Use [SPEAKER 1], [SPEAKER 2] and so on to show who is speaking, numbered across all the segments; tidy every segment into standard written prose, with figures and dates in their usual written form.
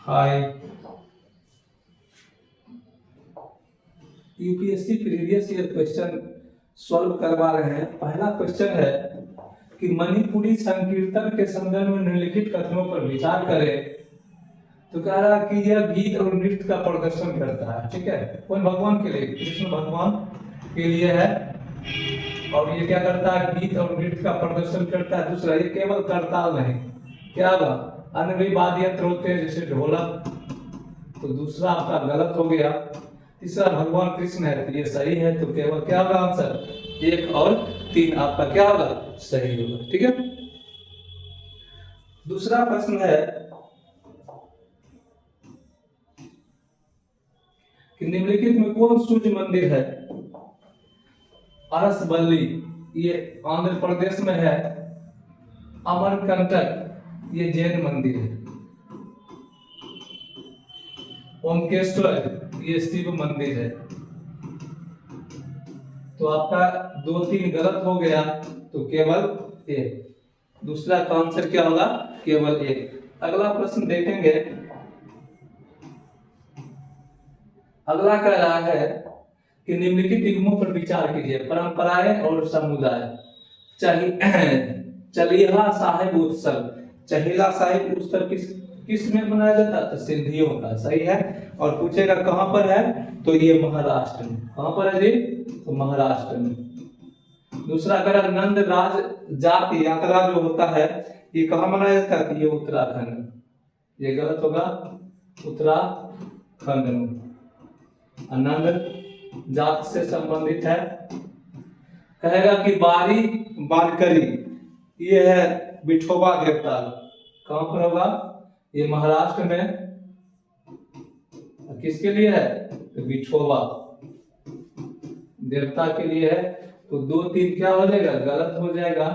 [SPEAKER 1] हाय। UPSC previous year question solve करवा रहे हैं। पहला क्वेश्चन है कि मणिपुरी संकीर्तन के संदर्भ में निम्नलिखित कथनों पर विचार करें। तो कह रहा है कि यह गीत और नृत्य का प्रदर्शन करता है। ठीक है, कौन भगवान के लिए? कृष्ण भगवान के लिए है। और ये क्या करता है? गीत और नृत्य का प्रदर्शन करता है। दूसरा, ये केवल करताल नहीं, क्या होगा? अन्य भी वाद्य यंत्र होते हैं जैसे ढोलक। तो दूसरा आपका गलत हो गया। तीसरा, भगवान कृष्ण है, तो ये सही है। तो केवल क्या होगा आंसर? 1 और 3 आपका क्या होगा? सही होगा। ठीक है। दूसरा प्रश्न है कि निम्नलिखित में कौन सूर्य मंदिर है? अरसवल्ली, ये आंध्र प्रदेश में है। अमरकंटक, ये जैन मंदिर है। ओमकेश्वर, ये शिव मंदिर है। तो आपका 2 3 गलत हो गया, तो केवल 1। दूसरा का आंसर क्या होगा? केवल 1। अगला प्रश्न देखेंगे। अगला कह रहा है कि निम्नलिखित युग्मों पर विचार कीजिए। परंपराएं और समुदाय। चलिहा साहिब उत्सव, चहिला साहिब उत्सव किस में मनाया जाता है? तो सिंधियों का। सही है। और पूछेगा कहां पर है? तो ये महाराष्ट्र में। कहां पर है जी? तो महाराष्ट्र में। दूसरा अगर नंद राज जात यात्रा जो होता है, ये कहां मनाया जाता है? ये उत्तराखंड। ये गलत होगा, उत्तराखंड में। आनंद जात से संबंधित है। कहेगा कि बारी बारकरी, ये है विठोबा देवता। कहां पर होगा? ये महाराष्ट्र में। किसके लिए है? तो विठोबा देवता के लिए है। तो 2 3 क्या हो जाएगा? गलत हो जाएगा।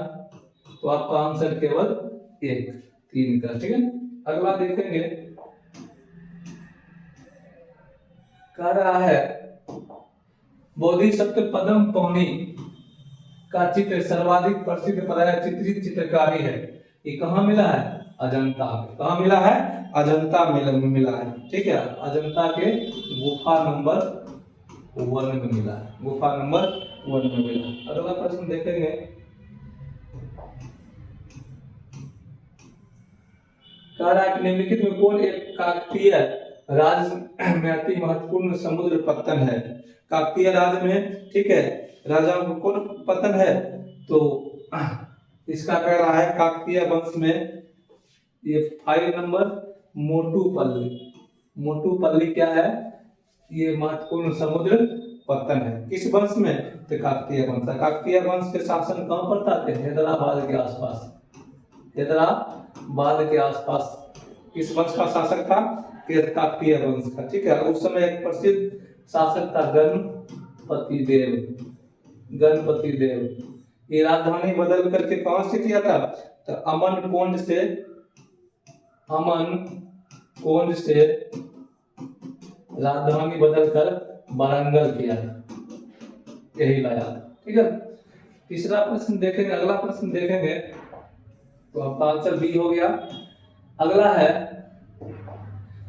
[SPEAKER 1] तो आपका आंसर केवल 1 3 का। ठीक है। अगला देखेंगे। कह रहा है बोधिसत्व पद्म पौनी का चित्र सर्वाधिक प्रसिद्ध प्राय चित्रित चित्रकारी है। ये कहाँ मिला है? अजंता। कहाँ मिला है? अजंता मिला है। ठीक है, अजंता के गुफा नंबर 1 में मिला है। गुफा नंबर 1 में मिला है। अगला प्रश्न देखेंगे। कह रहा है कि निम्नलिखित में कौन एक काकतीय राज में अति महत्वपूर्ण समुद्र पत्तन है? काकतीय राज में, ठीक है, राजा को कौन पतन है? तो इसका कह रहा है काकतीय वंश में ये 5 नंबर मोटूपल्ली। मोटूपल्ली क्या है? ये महत्वपूर्ण समुद्र पत्तन है। किस वंश में? तो काकतीय वंश। काकतीय वंश के शासन कहां पर था? हैदराबाद के आसपास। हैदराबाद के आसपास किस वंश का शासक था? काकतीय वंश का। ठीक है। उस समय एक प्रसिद्ध शासक था गणपति देव। गणपति देव। ये राजधानी बदल करके कहां से किया था? तो अमन कोंड से राजधानी बदलकर वारंगल किया, यही लाया। ठीक है। तीसरा प्रश्न देखेंगे। अगला प्रश्न देखेंगे तो आपका आंसर बी हो गया। अगला है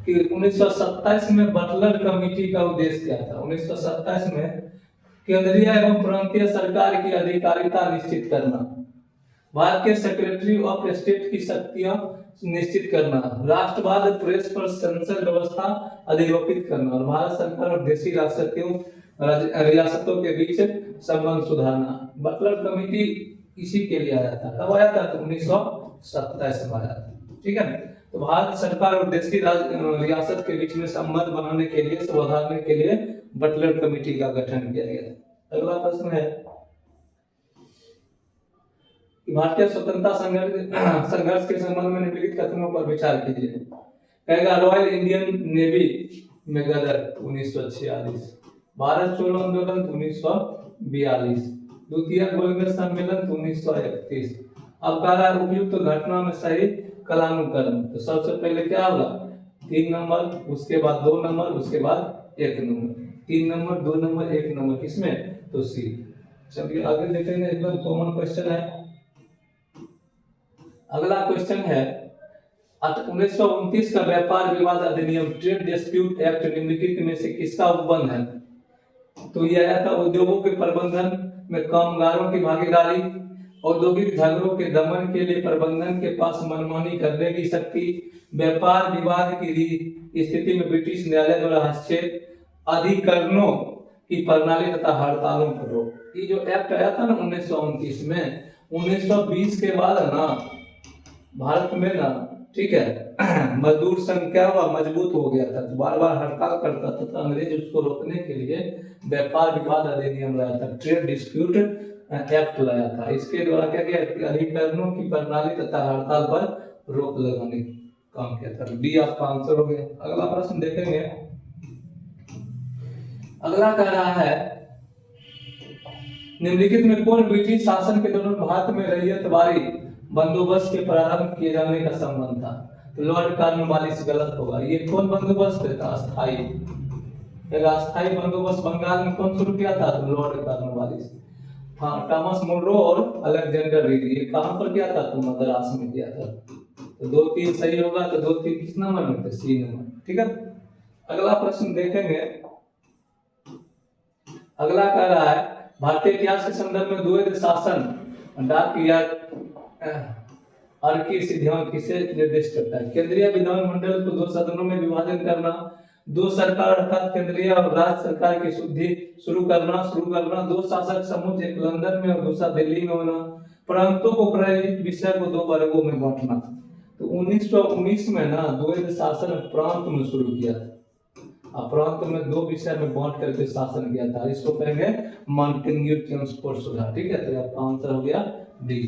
[SPEAKER 1] कि 1927 में बटलर कमेटी का उद्देश्य क्या था? 1927 में केंद्रीय एवं प्रांतीय सरकार की अधिकारिता निश्चित करना, भारत के सेक्रेटरी ऑफ स्टेट की शक्तियां निश्चित करना, राष्ट्रवाद प्रेस पर सेंसर व्यवस्था अधिरोपित करना, और भारत सरकार और देशी रियासतों के बीच संबंध सुधारना। बटलर कमेटी इसी के लिए आया था। कब आया था? तो 1927 में आया था। ठीक है। तो भारत सरकार और देशी रियासत के बीच में संबंध बनाने के लिए, सुधारने के लिए बटलर कमेटी का गठन किया गया। अगला प्रश्न है भारतीय स्वतंत्रता संघर्ष के संबंध में निम्नलिखित कथनों पर विचार कीजिए। कहेगा रॉयल इंडियन नेवी में गदर 1946, भारत छोड़ो आंदोलन 1942, द्वितीय गोलमेज सम्मेलन 1931। अब कह रहा है उपयुक्त घटना में सही कलानुक्रम। तो सबसे पहले क्या होगा? 3 नंबर, उसके बाद 2 नंबर, उसके बाद 1 नंबर। 3 नंबर, 2 नंबर, 1 नंबर, किसमें? तो सी। चलिए आगे देखेंगे। एकदम कॉमन क्वेश्चन है। अगला क्वेश्चन है 1929 का व्यापार विवाद अधिनियम ट्रेड डिस्प्यूट एक्ट निम्नलिखित में से किसका उपबंध है? तो ये आया था उद्योगों के प्रबंधन में कामगारों की भागीदारी, औद्योगिक झगड़ों के दमन के लिए प्रबंधन के पास मनमानी करने की शक्ति, व्यापार विवाद की स्थिति में ब्रिटिश न्यायालय द्वारा हस्तक्षेप, अधिकरणों की प्रणाली तथा हड़तालों पर रोक। ये जो एक्ट आया था ना 1929 में, 1920 के बाद ना भारत में ना, ठीक है, मजदूर संघ क्या हुआ, मजबूत हो गया था, तो बार बार हड़ताल करता था, तो अंग्रेज उसको रोकने के लिए व्यापार विवाद अधिनियम लाया था, ट्रेड डिस्प्यूट एक्ट लाया था। इसके द्वारा क्या किया, अधिकरणों की प्रणाली तथा हड़ताल पर रोक लगाने का काम किया था। डी आपका आंसर हो गया। अगला प्रश्न देखेंगे। अगला कह रहा है निम्नलिखित में कौन ब्रिटिश शासन के दौरान भारत में रैयतवाड़ी बंदोबस्त के प्रारंभ किए जाने का संबंध था? तो लॉर्ड कॉर्नवालिस गलत होगा। ये कौन बंदोबस्त था? अस्थायी। अस्थायी बंदोबस्त बंगाल में कौन शुरू किया था? तो लॉर्ड कॉर्नवालिस। हाँ, टॉमस मुनरो और अलेक्जेंडर रीड। ये कहां पर किया था? तो मद्रास में किया था। तो 2-3 सही होगा, तो 2-3 किस नंबर में? C number. ठीक है, अगला प्रश्न देखेंगे। अगला कह रहा है भारतीय इतिहास के संदर्भ में द्वैध शासन डाक या अर्की सिद्धांत किसे निर्देश करता है? केंद्रीय विधानमंडल को 2 सदनों में विभाजन करना, 2 सरकार अर्थात केंद्रीय और राज्य सरकार की शुरू करना, 2 शासक समूह, एक लंदन में और दूसरा दिल्ली में होना, प्रांतों को प्रायोजित विषय को 2 वर्गों में बांटना। तो 1919 में ना द्वैध शासन प्रांत में शुरू किया था। प्रांत में 2 विषय में बांट करके शासन किया था। इसको कहेंगे मॉन्टेग्यू ट्रांसपोर्ट सुधार। ठीक है, तो आपका आंसर हो गया डी।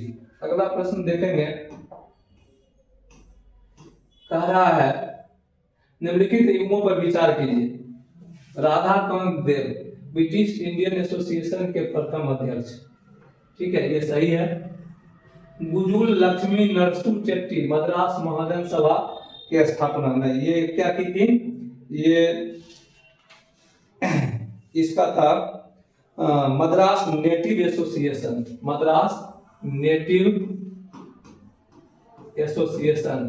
[SPEAKER 1] अगला प्रश्न देखेंगे। कह रहा है निम्नलिखित युग्मों पर विचार कीजिए। राधाकांत देव ब्रिटिश इंडियन एसोसिएशन के प्रथम अध्यक्ष। ठीक है, ये सही है। गुजुल लक्ष्मी नरसू चेट्टी मद्रास महाजन सभा की स्थापना में ये क्या की थी? ये इसका था Madras native association. Madras native association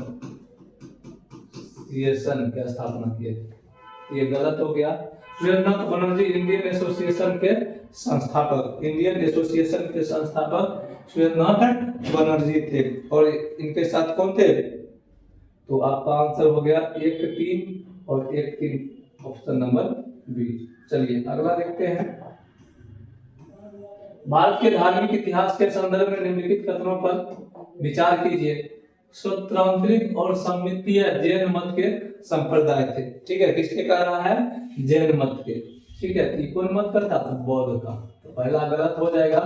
[SPEAKER 1] की स्थापना की। ये गलत हो गया। सुरेंद्रनाथ बनर्जी इंडियन एसोसिएशन के संस्थापक, इंडियन एसोसिएशन के संस्थापक सुरेंद्रनाथ बनर्जी थे। और इनके साथ कौन थे? तो आपका आंसर हो गया 1-3 और 1-3, ऑप्शन नंबर बी। चलिए अगला देखते हैं। भारत के धार्मिक इतिहास के संदर्भ में निम्नलिखित कथनों पर विचार कीजिए। स्वतंत्रिक और सम्मितीय जैन मत के संप्रदाय थे। ठीक है, किसके कह रहा है? जैन मत के। ठीक है, कौन मत का था? तो बौद्ध का। तो पहला गलत हो जाएगा।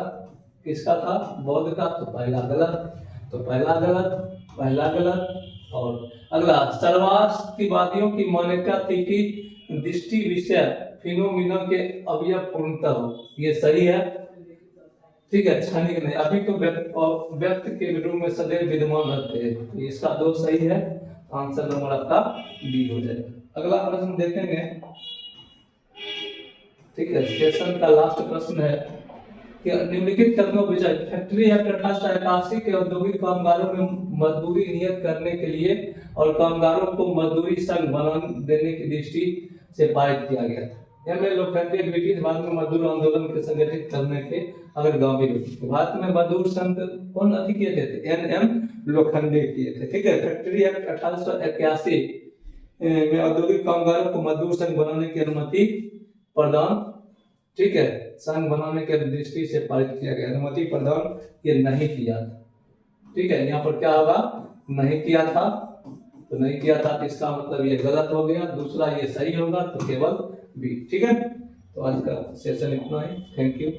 [SPEAKER 1] किसका था? बौद्ध का। तो पहला गलत, तो पहला गलत, पहला गलत। और अगला सर्वास्तिवादियों की मान्यता थी कि दृष्टि विषय फिनोमिना के अवयव पूर्णतः हो। ये सही है। ठीक है, क्षणिक नहीं, अभी तो व्यक्त के रूप में सदैव विद्यमान रहते हैं। इसका 2 सही है। आंसर नंबर आपका बी हो जाएगा। अगला प्रश्न देखेंगे। ठीक है, सेशन का लास्ट प्रश्न है कि निम्नलिखित कथनों विषय फैक्ट्री एक्ट 1881 के औद्योगिक कामगारों में मजदूरी नियत करने के लिए और कामगारों को मजदूरी संघ बना देने की दृष्टि से पारित किया गया था। लोखंडे ब्रिटिश भारत में मजदूर आंदोलन के संगठित करने के अग्रगामी थे। भारत में मजदूर संघ कौन अधिक किए थे? एन.एम. लोखंडे किए थे। ठीक है, फैक्ट्री एक्ट 1881 में औद्योगिक कामगारों को मजदूर संघ बनाने की अनुमति प्रदान, ठीक है, संघ बनाने के दृष्टि से पारित किया गया। अनुमति प्रदान ये नहीं किया था। ठीक है, यहाँ पर क्या होगा? नहीं किया था। तो नहीं किया था, तो इसका मतलब ये गलत हो गया। दूसरा ये सही होगा, तो केवल बी। ठीक है, तो आज का सेशन इतना ही। Thank you.